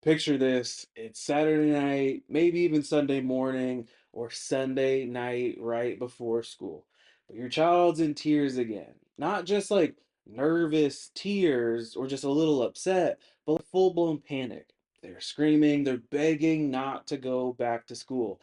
Picture this, it's Saturday night, maybe even Sunday morning or Sunday night right before school. But your child's in tears again. Not just like nervous tears or just a little upset, but like full-blown panic. They're screaming, they're begging not to go back to school.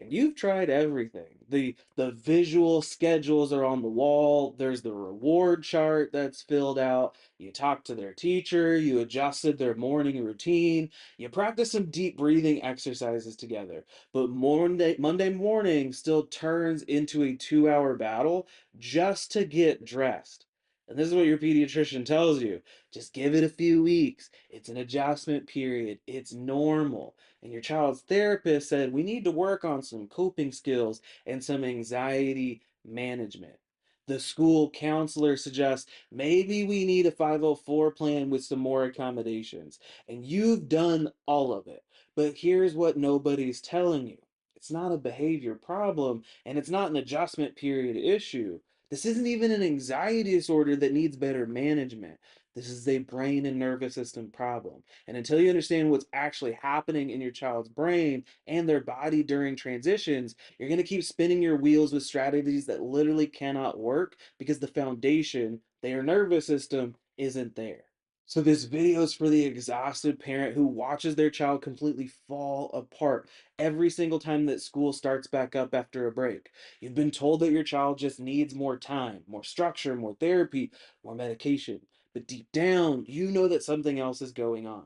And you've tried everything. The visual schedules are on the wall, there's the reward chart that's filled out. You talked to their teacher, you adjusted their morning routine, you practice some deep breathing exercises together, but Monday morning still turns into a 2 hour battle just to get dressed. And this is what your pediatrician tells you. Just give it a few weeks. It's an adjustment period. It's normal. And your child's therapist said we need to work on some coping skills and some anxiety management. The school counselor suggests maybe we need a 504 plan with some more accommodations. And you've done all of it. But here's what nobody's telling you. It's not a behavior problem, and it's not an adjustment period issue. This isn't even an anxiety disorder that needs better management. This is a brain and nervous system problem. And until you understand what's actually happening in your child's brain and their body during transitions, you're going to keep spinning your wheels with strategies that literally cannot work because the foundation, their nervous system, isn't there. So this video is for the exhausted parent who watches their child completely fall apart every single time that school starts back up after a break. You've been told that your child just needs more time, more structure, more therapy, more medication. But deep down, you know that something else is going on.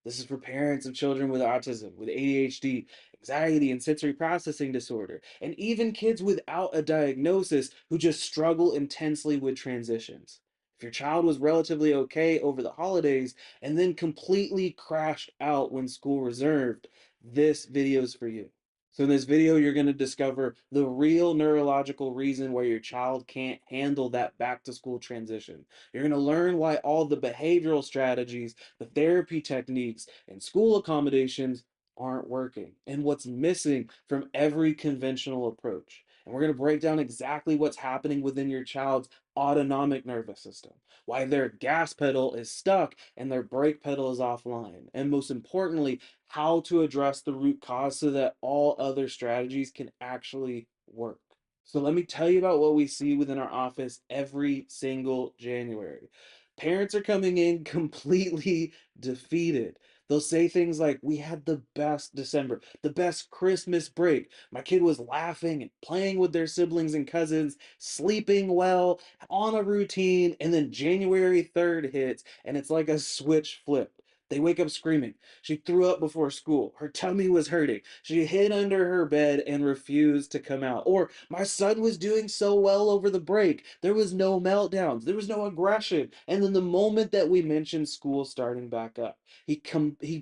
This is for parents of children with autism, with ADHD, anxiety and sensory processing disorder, and even kids without a diagnosis who just struggle intensely with transitions. If your child was relatively okay over the holidays and then completely crashed out when school resumed, this video is for you. So in this video, you're going to discover the real neurological reason why your child can't handle that back to school transition. You're going to learn why all the behavioral strategies, the therapy techniques, and school accommodations aren't working and what's missing from every conventional approach. And we're going to break down exactly what's happening within your child's autonomic nervous system, why their gas pedal is stuck and their brake pedal is offline, and most importantly, how to address the root cause so that all other strategies can actually work. So let me tell you about what we see within our office every single January. Parents are coming in completely defeated. They'll say things like, we had the best December, the best Christmas break. My kid was laughing and playing with their siblings and cousins, sleeping well, on a routine, and then January 3rd hits, and it's like a switch flipped. They wake up screaming. She threw up before school. Her tummy was hurting. She hid under her bed and refused to come out. Or, my son was doing so well over the break. There was no meltdowns. There was no aggression. And then the moment that we mentioned school starting back up, he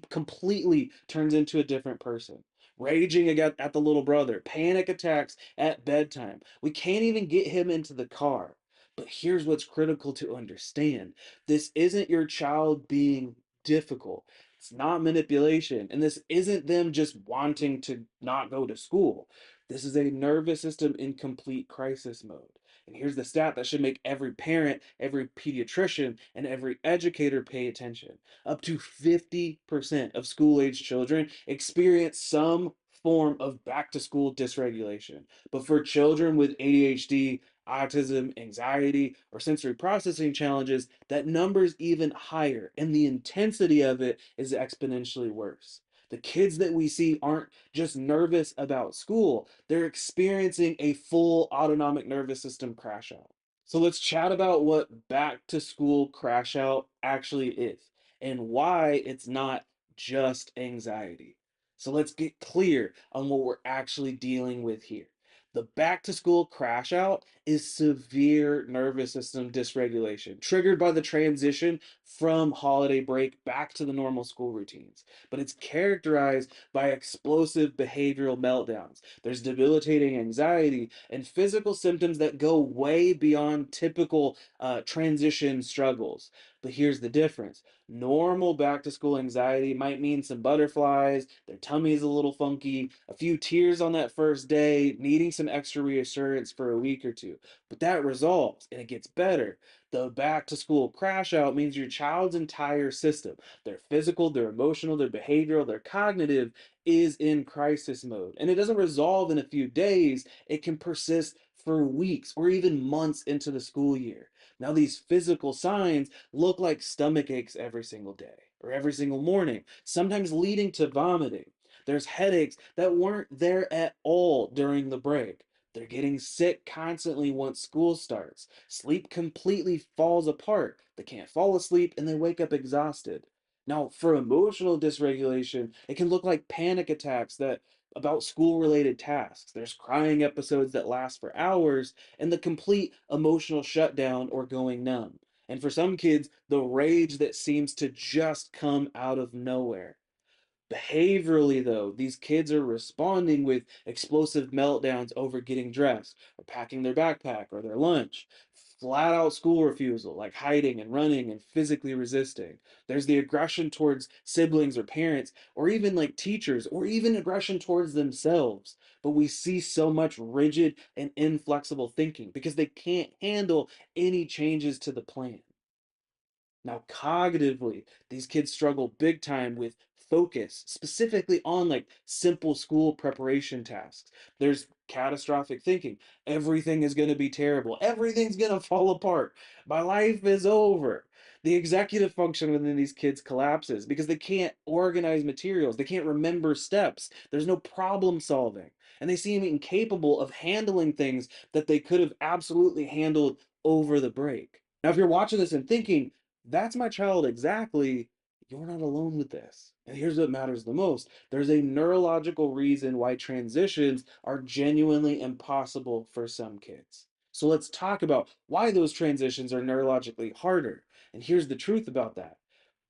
completely turns into a different person. Raging at the little brother, panic attacks at bedtime. We can't even get him into the car. But here's what's critical to understand. This isn't your child being difficult. It's not manipulation. And this isn't them just wanting to not go to school. This is a nervous system in complete crisis mode. And here's the stat that should make every parent, every pediatrician, and every educator pay attention. Up to 50% of school age children experience some form of back to school dysregulation. But for children with ADHD, autism, anxiety, or sensory processing challenges, that number's even higher, and the intensity of it is exponentially worse. The kids that we see aren't just nervous about school, they're experiencing a full autonomic nervous system crash out. So let's chat about what back to school crash out actually is and why it's not just anxiety. So let's get clear on what we're actually dealing with here. The back to school crash out is severe nervous system dysregulation triggered by the transition from holiday break back to the normal school routines. But it's characterized by explosive behavioral meltdowns. There's debilitating anxiety and physical symptoms that go way beyond typical transition struggles. But here's the difference. Normal back to school anxiety might mean some butterflies, their tummy is a little funky, a few tears on that first day, needing some extra reassurance for a week or two. But that resolves and it gets better. The back to school crash out means your child's entire system, their physical, their emotional, their behavioral, their cognitive, is in crisis mode. And it doesn't resolve in a few days, it can persist for weeks or even months into the school year. Now, these physical signs look like stomach aches every single day or every single morning, sometimes leading to vomiting. There's headaches that weren't there at all during the break. They're getting sick constantly once school starts. Sleep completely falls apart. They can't fall asleep and they wake up exhausted. Now, for emotional dysregulation, it can look like panic attacks that about school-related tasks. There's crying episodes that last for hours and the complete emotional shutdown or going numb. And for some kids, the rage that seems to just come out of nowhere. Behaviorally, though, these kids are responding with explosive meltdowns over getting dressed, or packing their backpack or their lunch. Flat out school refusal, like hiding and running and physically resisting. There's the aggression towards siblings or parents, or even like teachers, or even aggression towards themselves. But we see so much rigid and inflexible thinking because they can't handle any changes to the plan. Now, cognitively, these kids struggle big time with focus, specifically on like simple school preparation tasks. There's catastrophic thinking. Everything is going to be terrible. Everything's going to fall apart. My life is over. The executive function within these kids collapses because they can't organize materials. They can't remember steps. There's no problem solving. And they seem incapable of handling things that they could have absolutely handled over the break. Now, if you're watching this and thinking, that's my child exactly. You're not alone with this. And here's what matters the most. There's a neurological reason why transitions are genuinely impossible for some kids. So let's talk about why those transitions are neurologically harder. And here's the truth about that.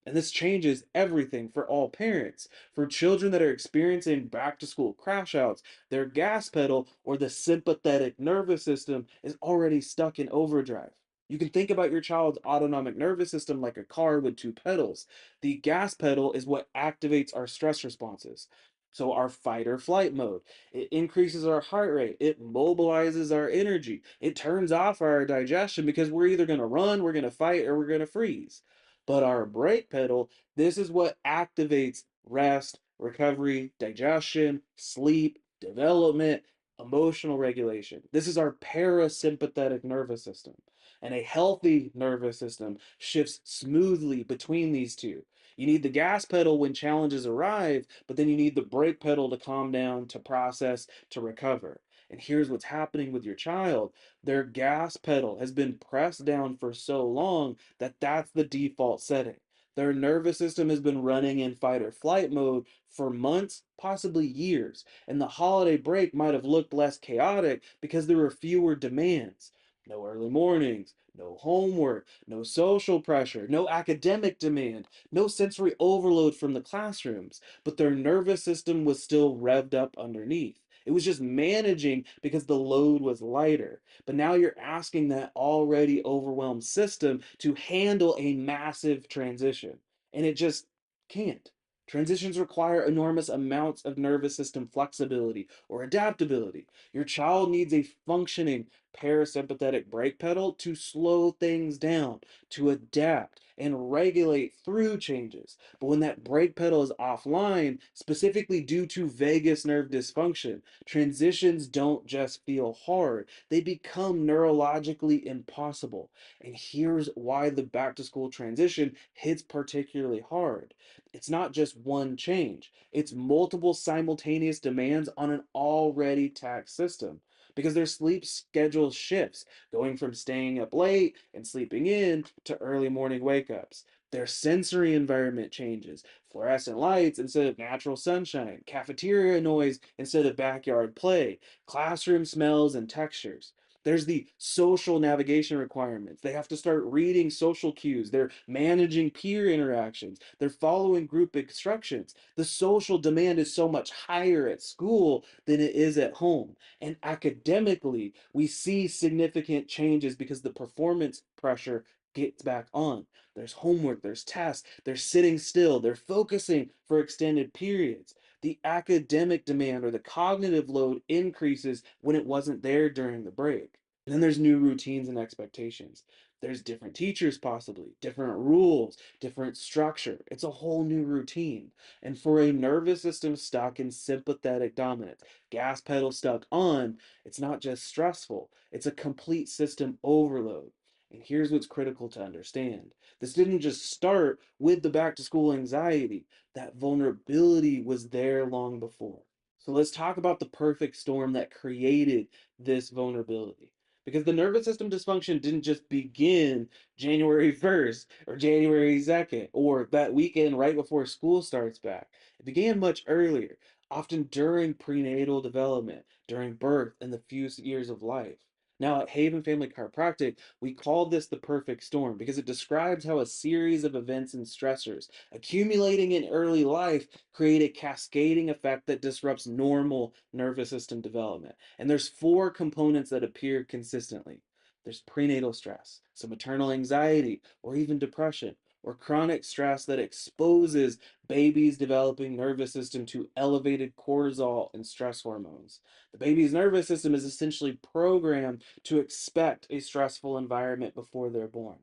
And this changes everything for all parents. For children that are experiencing back to school crashouts, their gas pedal or the sympathetic nervous system is already stuck in overdrive. You can think about your child's autonomic nervous system like a car with two pedals. The gas pedal is what activates our stress responses. So, our fight or flight mode, it increases our heart rate, it mobilizes our energy, it turns off our digestion because we're either going to run, we're going to fight, or we're going to freeze. But our brake pedal, this is what activates rest, recovery, digestion, sleep, development, emotional regulation. This is our parasympathetic nervous system. And a healthy nervous system shifts smoothly between these two. You need the gas pedal when challenges arrive, but then you need the brake pedal to calm down, to process, to recover. And here's what's happening with your child. Their gas pedal has been pressed down for so long that that's the default setting. Their nervous system has been running in fight or flight mode for months, possibly years, and the holiday break might have looked less chaotic because there were fewer demands. No early mornings, no homework, no social pressure, no academic demand, no sensory overload from the classrooms, but their nervous system was still revved up underneath. It was just managing because the load was lighter. But now you're asking that already overwhelmed system to handle a massive transition. And it just can't. Transitions require enormous amounts of nervous system flexibility or adaptability. Your child needs a functioning parasympathetic brake pedal to slow things down, to adapt and regulate through changes. But when that brake pedal is offline, specifically due to vagus nerve dysfunction, transitions don't just feel hard, they become neurologically impossible. And here's why the back to school transition hits particularly hard. It's not just one change, it's multiple simultaneous demands on an already taxed system. Because their sleep schedule shifts, going from staying up late and sleeping in to early morning wake ups. Their sensory environment changes, fluorescent lights instead of natural sunshine, cafeteria noise instead of backyard play, classroom smells and textures. There's the social navigation requirements. They have to start reading social cues. They're managing peer interactions. They're following group instructions. The social demand is so much higher at school than it is at home. And academically, we see significant changes because the performance pressure gets back on. There's homework, there's tasks, they're sitting still, they're focusing for extended periods. The academic demand or the cognitive load increases when it wasn't there during the break. And then there's new routines and expectations. There's different teachers, possibly, different rules, different structure. It's a whole new routine. And for a nervous system stuck in sympathetic dominance, gas pedal stuck on, it's not just stressful, it's a complete system overload. And here's what's critical to understand: this didn't just start with the back to school anxiety, that vulnerability was there long before. So let's talk about the perfect storm that created this vulnerability. Because the nervous system dysfunction didn't just begin January 1st or January 2nd or that weekend right before school starts back. It began much earlier, often during prenatal development, during birth, and the few years of life. Now, at Haven Family Chiropractic, we call this the perfect storm because it describes how a series of events and stressors accumulating in early life create a cascading effect that disrupts normal nervous system development. And there's four components that appear consistently. There's prenatal stress, so maternal anxiety, or even depression, or chronic stress that exposes baby's developing nervous system to elevated cortisol and stress hormones. The baby's nervous system is essentially programmed to expect a stressful environment before they're born.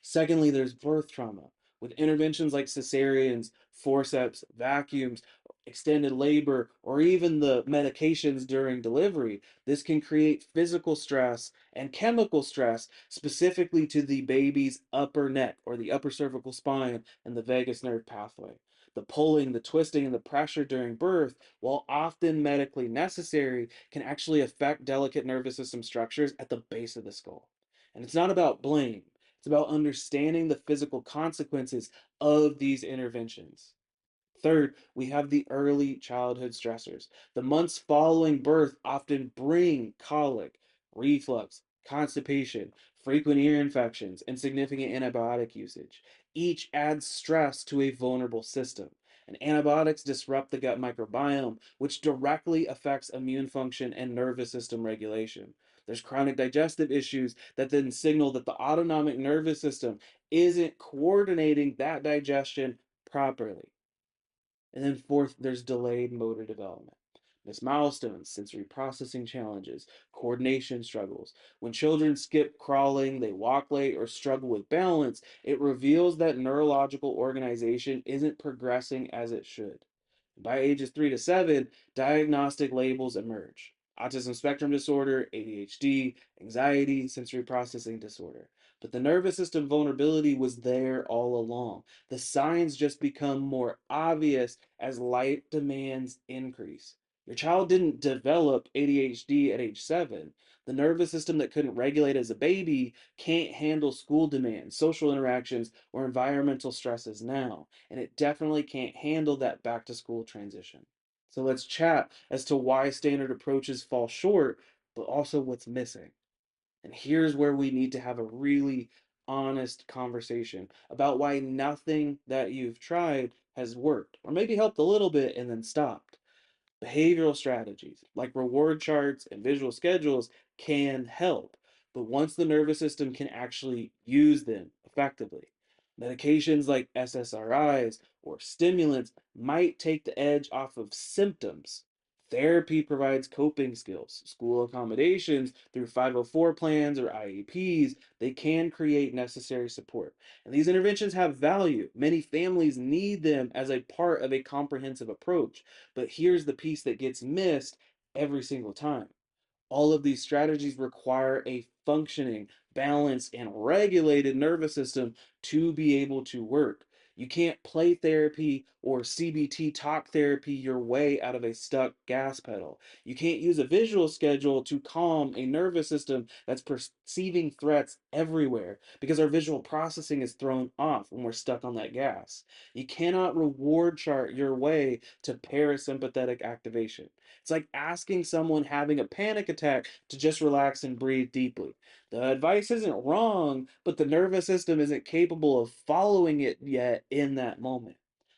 Secondly, there's birth trauma. With interventions like cesareans, forceps, vacuums, extended labor, or even the medications during delivery, this can create physical stress and chemical stress specifically to the baby's upper neck or the upper cervical spine and the vagus nerve pathway. The pulling, the twisting, and the pressure during birth, while often medically necessary, can actually affect delicate nervous system structures at the base of the skull. And it's not about blame. It's about understanding the physical consequences of these interventions. Third, we have the early childhood stressors. The months following birth often bring colic, reflux, constipation, frequent ear infections, and significant antibiotic usage. Each adds stress to a vulnerable system. And antibiotics disrupt the gut microbiome, which directly affects immune function and nervous system regulation. There's chronic digestive issues that then signal that the autonomic nervous system isn't coordinating that digestion properly. And then fourth, there's delayed motor development. Missed milestones, sensory processing challenges, coordination struggles. When children skip crawling, they walk late, or struggle with balance, it reveals that neurological organization isn't progressing as it should. By ages 3 to 7, diagnostic labels emerge: autism spectrum disorder, ADHD, anxiety, sensory processing disorder. But the nervous system vulnerability was there all along. The signs just become more obvious as light demands increase. Your child didn't develop ADHD at age 7. The nervous system that couldn't regulate as a baby can't handle school demands, social interactions, or environmental stresses now. And it definitely can't handle that back to school transition. So let's chat as to why standard approaches fall short, but also what's missing. And here's where we need to have a really honest conversation about why nothing that you've tried has worked, or maybe helped a little bit and then stopped. Behavioral strategies like reward charts and visual schedules can help, but once the nervous system can actually use them effectively, medications like SSRIs or stimulants might take the edge off of symptoms. Therapy provides coping skills. School accommodations through 504 plans or IEPs, they can create necessary support. And these interventions have value. Many families need them as a part of a comprehensive approach. But here's the piece that gets missed every single time: all of these strategies require a functioning, balanced, and regulated nervous system to be able to work. You can't play therapy or CBT talk therapy your way out of a stuck gas pedal. You can't use a visual schedule to calm a nervous system that's perceiving threats everywhere because our visual processing is thrown off when we're stuck on that gas. You cannot reward chart your way to parasympathetic activation. It's like asking someone having a panic attack to just relax and breathe deeply. The advice isn't wrong, but the nervous system isn't capable of following it yet in that moment.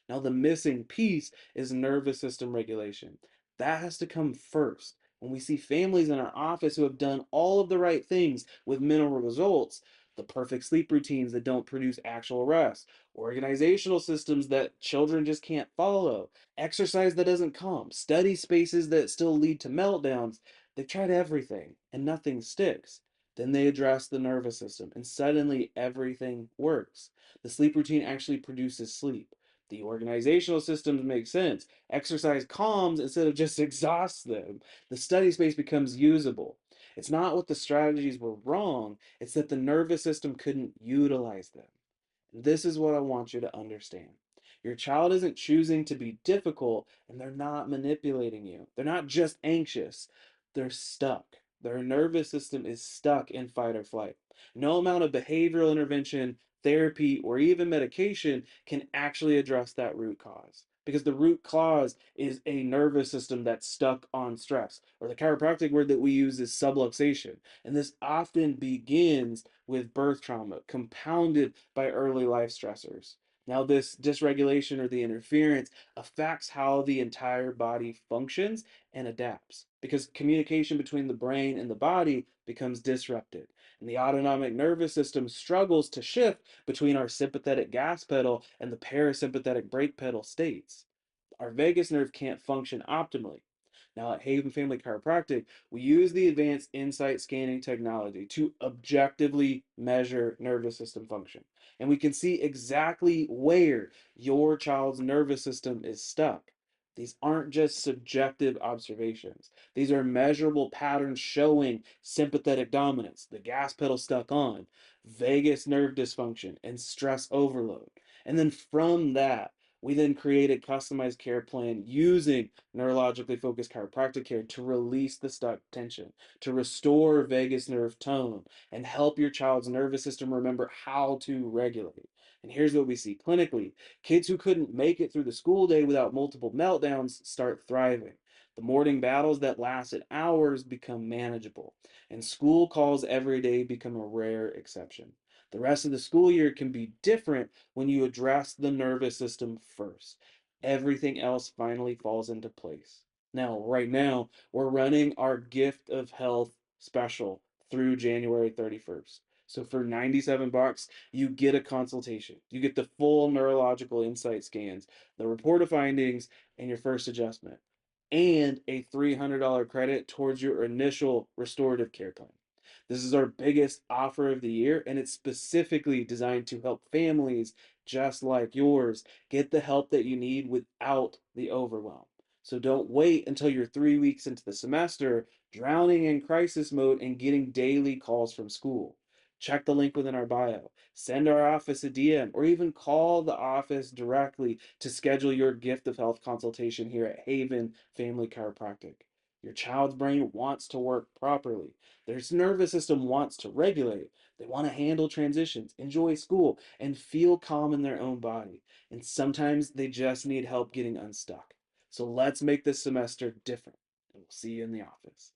Now, the missing piece is nervous system regulation. That has to come first. When we see families in our office who have done all of the right things with minimal results, the perfect sleep routines that don't produce actual rest, organizational systems that children just can't follow, exercise that doesn't calm, study spaces that still lead to meltdowns. They've tried everything and nothing sticks. Then they address the nervous system, and suddenly everything works. The sleep routine actually produces sleep. The organizational systems make sense. Exercise calms instead of just exhausts them. The study space becomes usable. It's not what the strategies were wrong, it's that the nervous system couldn't utilize them. This is what I want you to understand. Your child isn't choosing to be difficult, and they're not manipulating you. They're not just anxious, they're stuck. Their nervous system is stuck in fight or flight. No amount of behavioral intervention, therapy, or even medication can actually address that root cause. Because the root cause is a nervous system that's stuck on stress. Or the chiropractic word that we use is subluxation. And this often begins with birth trauma, compounded by early life stressors. Now, this dysregulation or the interference affects how the entire body functions and adapts because communication between the brain and the body becomes disrupted. And the autonomic nervous system struggles to shift between our sympathetic gas pedal and the parasympathetic brake pedal states. Our vagus nerve can't function optimally. Now, at Haven Family Chiropractic, we use the advanced insight scanning technology to objectively measure nervous system function. And we can see exactly where your child's nervous system is stuck. These aren't just subjective observations. These are measurable patterns showing sympathetic dominance, the gas pedal stuck on, vagus nerve dysfunction, and stress overload. And then from that, we then create a customized care plan using neurologically focused chiropractic care to release the stuck tension, to restore vagus nerve tone, and help your child's nervous system remember how to regulate. And here's what we see clinically: kids who couldn't make it through the school day without multiple meltdowns start thriving. The morning battles that lasted hours become manageable, and school calls every day become a rare exception. The rest of the school year can be different when you address the nervous system first. Everything else finally falls into place. Now, right now, we're running our gift of health special through January 31st. So for 97 bucks, you get a consultation. You get the full neurological insight scans, the report of findings, and your first adjustment, and a $300 credit towards your initial restorative care plan. This is our biggest offer of the year, and it's specifically designed to help families just like yours get the help that you need without the overwhelm. So don't wait until you're 3 weeks into the semester, drowning in crisis mode and getting daily calls from school. Check the link within our bio, send our office a DM, or even call the office directly to schedule your gift of health consultation here at Haven Family Chiropractic. Your child's brain wants to work properly. Their nervous system wants to regulate. They want to handle transitions, enjoy school, and feel calm in their own body. And sometimes they just need help getting unstuck. So let's make this semester different. And we'll see you in the office.